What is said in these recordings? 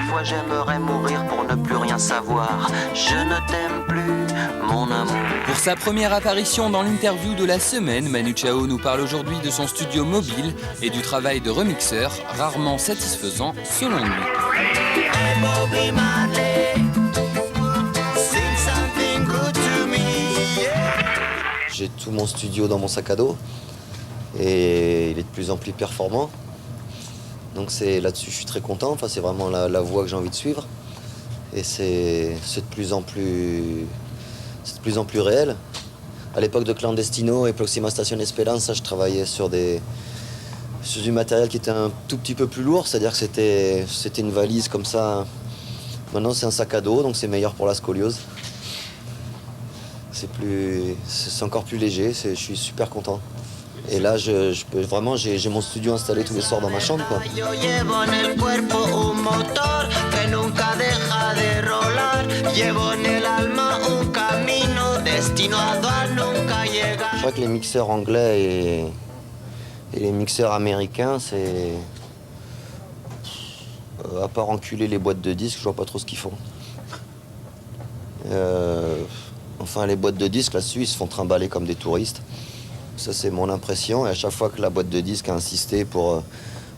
Parfois j'aimerais mourir pour ne plus rien savoir. Je ne t'aime plus, mon amour. Pour sa première apparition dans l'interview de la semaine, Manu Chao nous parle aujourd'hui de son studio mobile et du travail de remixeur, rarement satisfaisant selon lui. J'ai tout mon studio dans mon sac à dos et il est de plus en plus performant. Donc là-dessus je suis très content, enfin, c'est vraiment la voie que j'ai envie de suivre. Et c'est de plus en plus réel. À l'époque de Clandestino et Proxima Station Esperanza, je travaillais sur du matériel qui était un tout petit peu plus lourd, c'est-à-dire que c'était une valise comme ça. Maintenant c'est un sac à dos, donc c'est meilleur pour la scoliose. C'est encore plus léger, je suis super content. Et là, j'ai mon studio installé tous les soirs dans ma chambre, quoi. Je crois que les mixeurs anglais et les mixeurs américains, c'est... à part enculer les boîtes de disques, je vois pas trop ce qu'ils font. Enfin, les boîtes de disques, là-dessus, ils se font trimballer comme des touristes. Ça, c'est mon impression. Et à chaque fois que la boîte de disques a insisté pour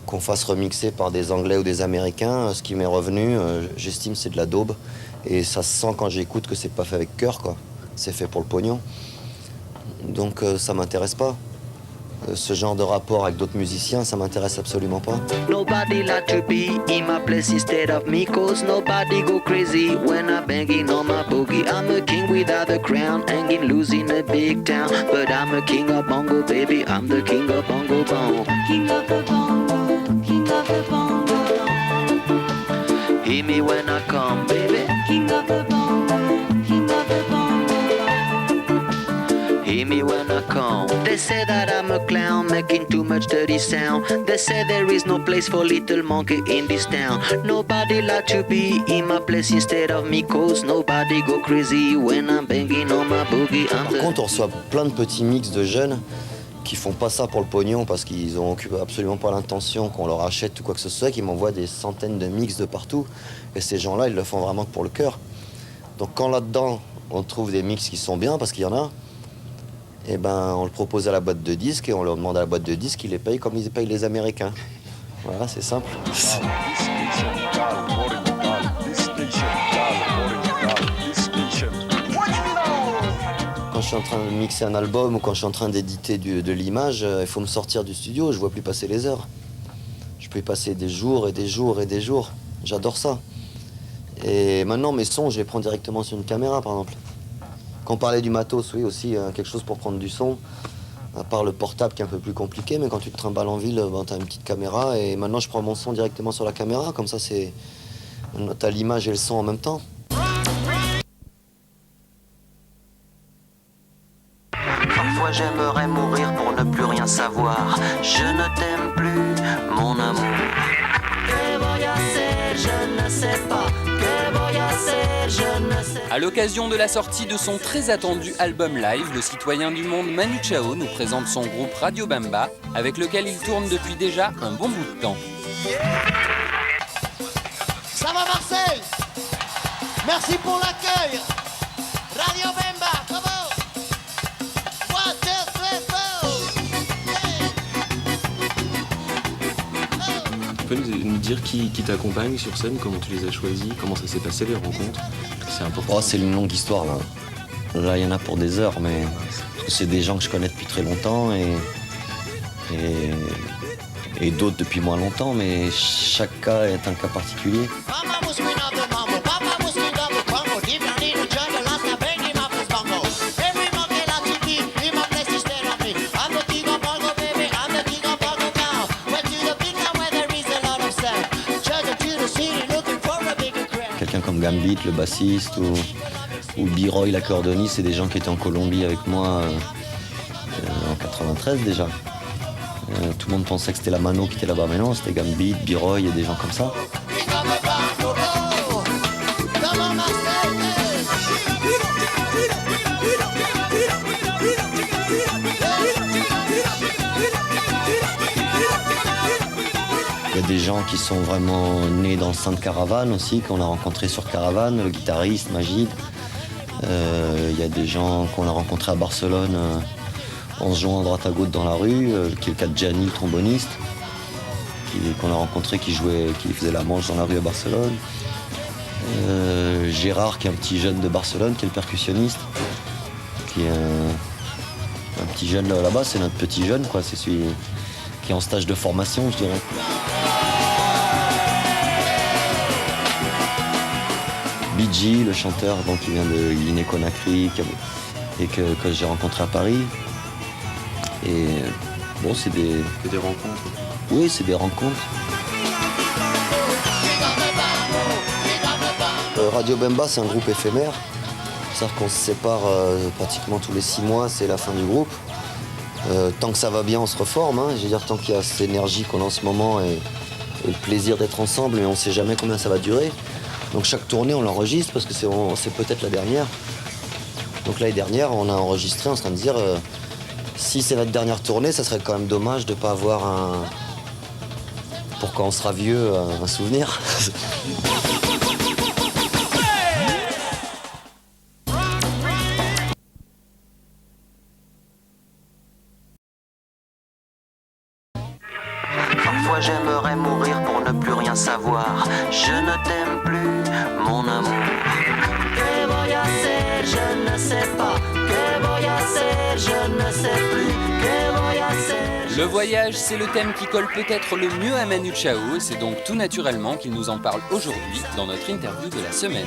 qu'on fasse remixer par des Anglais ou des Américains, ce qui m'est revenu, j'estime, c'est de la daube. Et ça se sent quand j'écoute que c'est pas fait avec cœur, quoi. C'est fait pour le pognon. Donc, ça m'intéresse pas. Ce genre de rapport avec d'autres musiciens, ça m'intéresse absolument pas. Nobody like to be in my place instead of me, cause nobody go crazy when I'm banging on my boogie. I'm a king without a crown, hanging loose in a big town, but I'm a king of bongo, baby, I'm the king of bongo bong. King of the bongo, king of the bongo. Hear me when I come, baby. King of the bongo, king of the bongo. Hear me when I come. They say that I'm a clown making too much dirty sound. They say there is no place for little monkey in this town. Nobody like to be in my place instead of me, cause nobody go crazy when I'm banging on my boogie. Par contre, on reçoit plein de petits mix de jeunes qui font pas ça pour le pognon parce qu'ils ont absolument pas l'intention qu'on leur achète ou quoi que ce soit, qui m'envoient des centaines de mix de partout. Et ces gens-là, ils le font vraiment que pour le cœur. Donc quand là-dedans, on trouve des mix qui sont bien, parce qu'il y en a, et ben, on le propose à la boîte de disques et on leur demande à la boîte de disques qu'ils les payent comme ils payent les Américains. Voilà, c'est simple. Quand je suis en train de mixer un album ou quand je suis en train d'éditer de l'image, il faut me sortir du studio, je ne vois plus passer les heures. Je peux y passer des jours et des jours et des jours. J'adore ça. Et maintenant, mes sons, je les prends directement sur une caméra, par exemple. Quand on parlait du matos, oui, aussi, quelque chose pour prendre du son, à part le portable qui est un peu plus compliqué, mais quand tu te trimbales en ville, ben, tu as une petite caméra, et maintenant je prends mon son directement sur la caméra, comme ça tu as l'image et le son en même temps. Parfois j'aimerais mourir pour ne plus rien savoir. Je ne t'aime plus, mon amour. Que voy a hacer, je ne sais pas. Que voy a hacer, je ne sais pas. À l'occasion de la sortie de son très attendu album live, le citoyen du monde Manu Chao nous présente son groupe Radio Bemba, avec lequel il tourne depuis déjà un bon bout de temps. Ça va Marseille? Merci pour l'accueil. Radio Bemba, comment? Tu peux nous dire qui t'accompagne sur scène, comment tu les as choisis, comment ça s'est passé les rencontres? C'est important. Oh, c'est une longue histoire là. Là, il y en a pour des heures, mais c'est des gens que je connais depuis très longtemps et d'autres depuis moins longtemps, mais chaque cas est un cas particulier. Quelqu'un comme Gambit, le bassiste, ou B-Roy, l'accordéoniste, c'est des gens qui étaient en Colombie avec moi en 93 déjà. Tout le monde pensait que c'était la Mano qui était là-bas, mais non, c'était Gambit, B-Roy et des gens comme ça. Il y a des gens qui sont vraiment nés dans le sein de Caravane aussi, qu'on a rencontrés sur Caravane, le guitariste Magid. Il y a des gens qu'on a rencontrés à Barcelone en se jouant à droite à gauche dans la rue, qui est le cas de Gianni, le tromboniste, qu'on a rencontré, qui faisait la manche dans la rue à Barcelone. Gérard, qui est un petit jeune de Barcelone, qui est le percussionniste, qui est un petit jeune là-bas, c'est notre petit jeune, quoi. C'est celui qui est en stage de formation, je dirais. Biji, le chanteur, donc, qui vient de Guinée-Conakry et que j'ai rencontré à Paris. Et bon, c'est des rencontres. Oui, c'est des rencontres. Radio Bemba, c'est un groupe éphémère. C'est-à-dire qu'on se sépare pratiquement tous les 6 mois, c'est la fin du groupe. Tant que ça va bien, on se reforme. Hein. Je veux dire, tant qu'il y a cette énergie qu'on a en ce moment et le plaisir d'être ensemble, mais on ne sait jamais combien ça va durer. Donc chaque tournée, on l'enregistre parce que c'est peut-être la dernière. Donc l'année dernière, on a enregistré en train de dire si c'est notre dernière tournée, ça serait quand même dommage de ne pas avoir pour quand on sera vieux, un souvenir. Parfois j'aimerais mourir pour ne plus rien savoir. Je ne t'aime plus, mon amour. Que voy a hacer, je ne sais pas. Que voy a hacer, je ne sais plus. Que voy a hacer. Le voyage, c'est le thème qui colle peut-être le mieux à Manu Chao, et c'est donc tout naturellement qu'il nous en parle aujourd'hui dans notre interview de la semaine.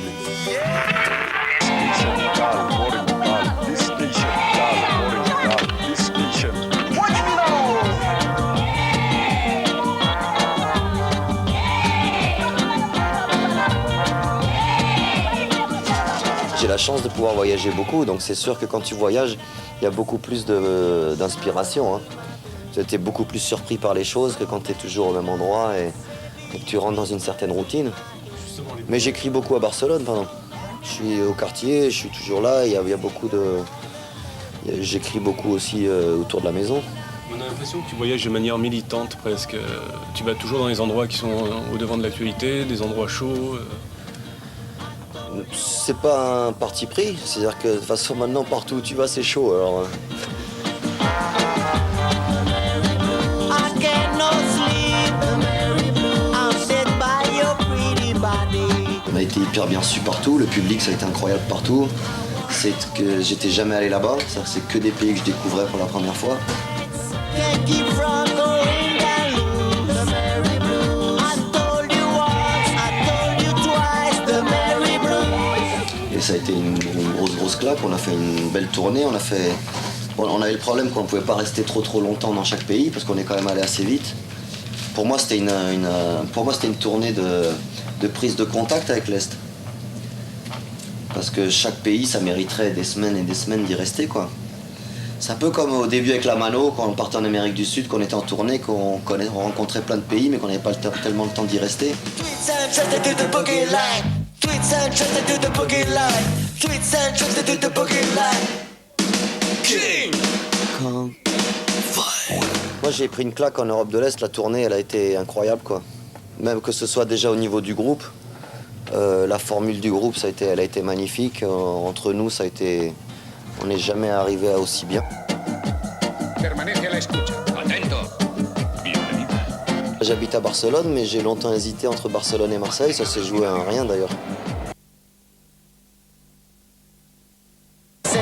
J'ai la chance de pouvoir voyager beaucoup, donc c'est sûr que quand tu voyages, il y a beaucoup plus d'inspiration. Hein. Tu es beaucoup plus surpris par les choses que quand tu es toujours au même endroit et que tu rentres dans une certaine routine. Mais j'écris beaucoup à Barcelone, par exemple. Je suis au quartier, je suis toujours là, il y a beaucoup de... J'écris beaucoup aussi autour de la maison. On a l'impression que tu voyages de manière militante presque. Tu vas toujours dans les endroits qui sont au devant de l'actualité, des endroits chauds. C'est pas un parti pris, c'est-à-dire que de toute façon maintenant partout où tu vas c'est chaud. Alors, on a été hyper bien reçus partout, le public ça a été incroyable partout. C'est que j'étais jamais allé là-bas, c'est que des pays que je découvrais pour la première fois. Et ça a été une grosse claque, on a fait une belle tournée, on avait le problème qu'on ne pouvait pas rester trop longtemps dans chaque pays parce qu'on est quand même allé assez vite. Pour moi c'était une tournée de prise de contact avec l'Est. Parce que chaque pays ça mériterait des semaines et des semaines d'y rester quoi. C'est un peu comme au début avec la Mano, quand on partait en Amérique du Sud, qu'on était en tournée, qu'on rencontrait plein de pays mais qu'on n'avait pas tellement le temps d'y rester. Moi j'ai pris une claque en Europe de l'Est, la tournée elle a été incroyable quoi. Même que ce soit déjà au niveau du groupe, la formule du groupe elle a été magnifique. Entre nous on n'est jamais arrivé à aussi bien. J'habite à Barcelone mais j'ai longtemps hésité entre Barcelone et Marseille, ça s'est joué à un rien d'ailleurs.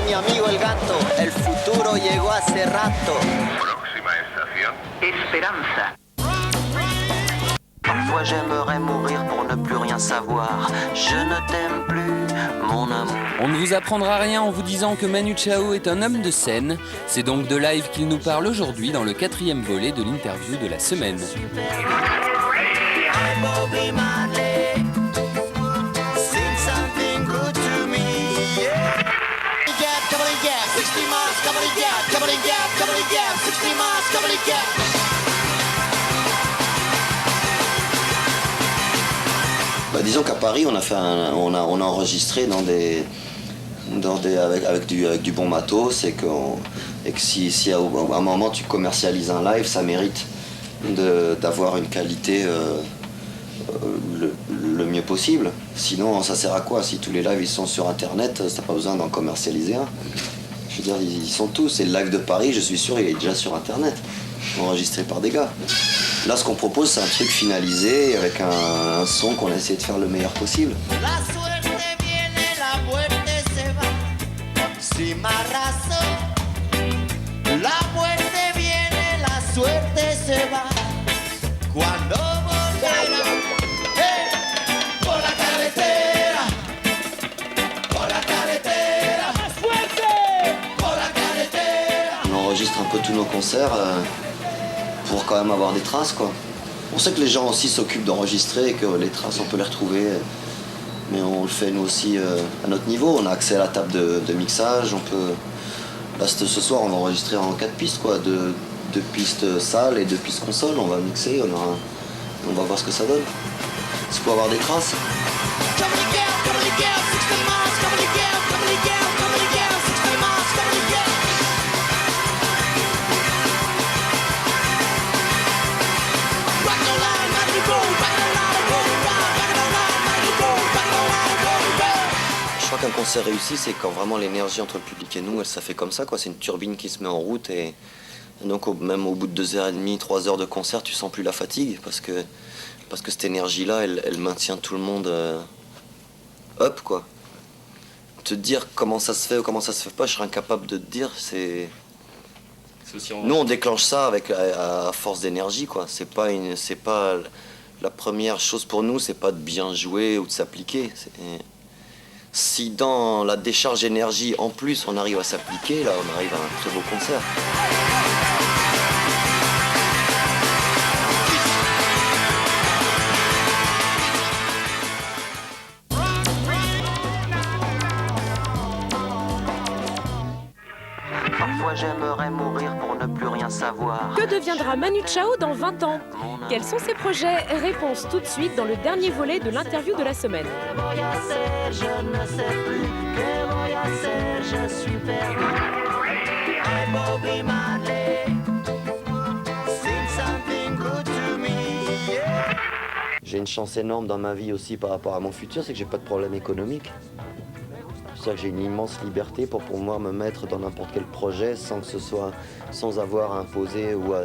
Mi amigo el gato, el futuro llegó hace rato. Próxima estación. Esperanza. Parfois j'aimerais mourir pour ne plus rien savoir. Je ne t'aime plus, mon amour. On ne vous apprendra rien en vous disant que Manu Chao est un homme de scène. C'est donc de live qu'il nous parle aujourd'hui dans le 4e volet de l'interview de la semaine. Bah, disons qu'à Paris, on a enregistré avec du bon matos et que si à un moment tu commercialises un live, ça mérite d'avoir une qualité le mieux possible. Sinon, ça sert à quoi? Si tous les lives ils sont sur Internet, t'as pas besoin d'en commercialiser un. Je veux dire, ils sont tous. Et le live de Paris, je suis sûr, il est déjà sur Internet, enregistré par des gars. Là, ce qu'on propose, c'est un truc finalisé avec un son qu'on a essayé de faire le meilleur possible. La suerte viene, la muerte se va, sin más razón. La muerte viene, la suerte se va. Cuando volverá, por la carretera, por la carretera, más fuerte, por la carretera. On enregistre un peu tous nos concerts pour quand même avoir des traces, quoi. On sait que les gens aussi s'occupent d'enregistrer et que les traces, on peut les retrouver. Mais on le fait nous aussi à notre niveau. On a accès à la table de mixage. On peut... Là, ce soir, on va enregistrer en 4 pistes, quoi. 2 pistes salles et 2 pistes console. On va mixer, on va voir ce que ça donne. C'est pour avoir des traces. Je crois qu'un concert réussi, c'est quand vraiment l'énergie entre le public et nous, ça fait comme ça, quoi. C'est une turbine qui se met en route et donc même au bout de 2h30, 3 heures de concert, tu sens plus la fatigue parce que cette énergie-là, elle maintient tout le monde up, quoi. Te dire comment ça se fait ou comment ça se fait pas, je serais incapable de te dire. Nous, on déclenche ça à force d'énergie, quoi. C'est pas la première chose pour nous, c'est pas de bien jouer ou de s'appliquer. Si dans la décharge d'énergie, en plus, on arrive à s'appliquer, là, on arrive à un très beau concert. Parfois j'aimerais mourir pour ne plus rien savoir. Que deviendra Manu Chao dans 20 ans? Quels sont ses projets? Réponse tout de suite dans le dernier volet de l'interview de la semaine. Que voy a hacer? Je ne sais plus. Que voy a hacer? Je suis perdu. Hey Bobby Marley, sing something good to me. Yeah. J'ai une chance énorme dans ma vie aussi par rapport à mon futur, c'est que j'ai pas de problème économique. C'est-à-dire que j'ai une immense liberté pour pouvoir me mettre dans n'importe quel projet sans avoir à imposer ou à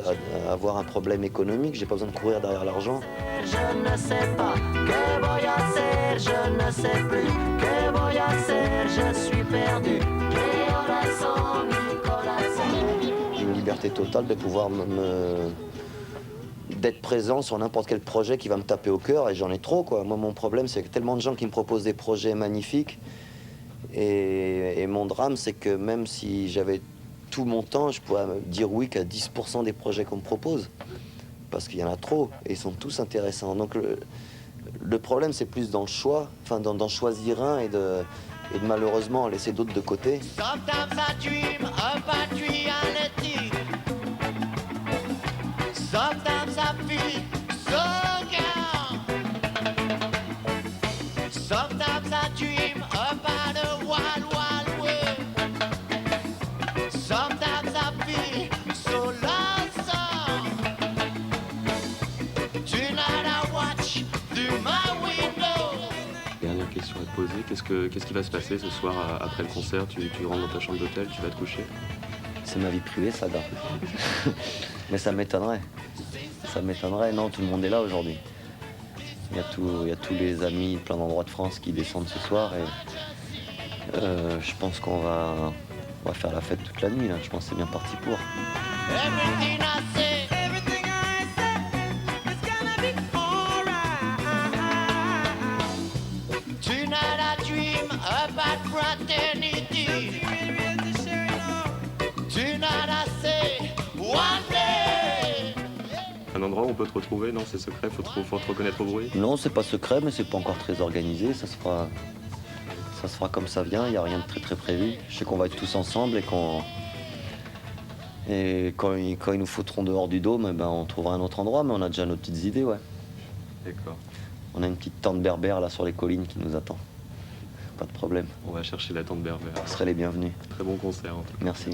avoir un problème économique. J'ai pas besoin de courir derrière l'argent. Je ne sais pas. Que voy a hacer? Je ne sais plus. Que voy a hacer? Je suis perdu. Que corazón, mi corazón. J'ai une liberté totale de pouvoir d'être présent sur n'importe quel projet qui va me taper au cœur et j'en ai trop, quoi. Moi, mon problème, c'est que tellement de gens qui me proposent des projets magnifiques. Et mon drame, c'est que même si j'avais tout mon temps, je pourrais me dire oui qu'à 10% des projets qu'on me propose. Parce qu'il y en a trop, et ils sont tous intéressants. Donc le problème, c'est plus dans le choix, enfin d'en choisir un et de malheureusement laisser d'autres de côté. Sometimes I dream of patriotic. Sometimes I feel so young. Sometimes I dream about a wild, wild world. Sometimes I feel so lonesome. Tonight I watch through my window. Dernière question à te poser, qu'est-ce qui va se passer ce soir après le concert? Tu rentres dans ta chambre d'hôtel, tu vas te coucher? C'est ma vie privée, ça, gars. Mais ça m'étonnerait. Ça m'étonnerait. Non, tout le monde est là aujourd'hui. Il y a tous les amis de plein d'endroits de France qui descendent ce soir et je pense qu'on va faire la fête toute la nuit, là. Je pense que c'est bien parti pour. Everything I say, everything I say, it's gonna be alright. Tonight I dream about fraternity. Tonight I say, one day. Un endroit où on peut te retrouver? Non, c'est secret, faut te reconnaître au bruit? Non, c'est pas secret, mais c'est pas encore très organisé. Ça se fera comme ça vient. Il n'y a rien de très très prévu. Je sais qu'on va être tous ensemble et quand ils nous foutront dehors du dôme, eh ben, on trouvera un autre endroit, mais on a déjà nos petites idées, ouais. D'accord. On a une petite tente berbère là sur les collines qui nous attend. Pas de problème. On va chercher la tente berbère. Vous serez les bienvenus. Très bon concert en tout cas. Merci.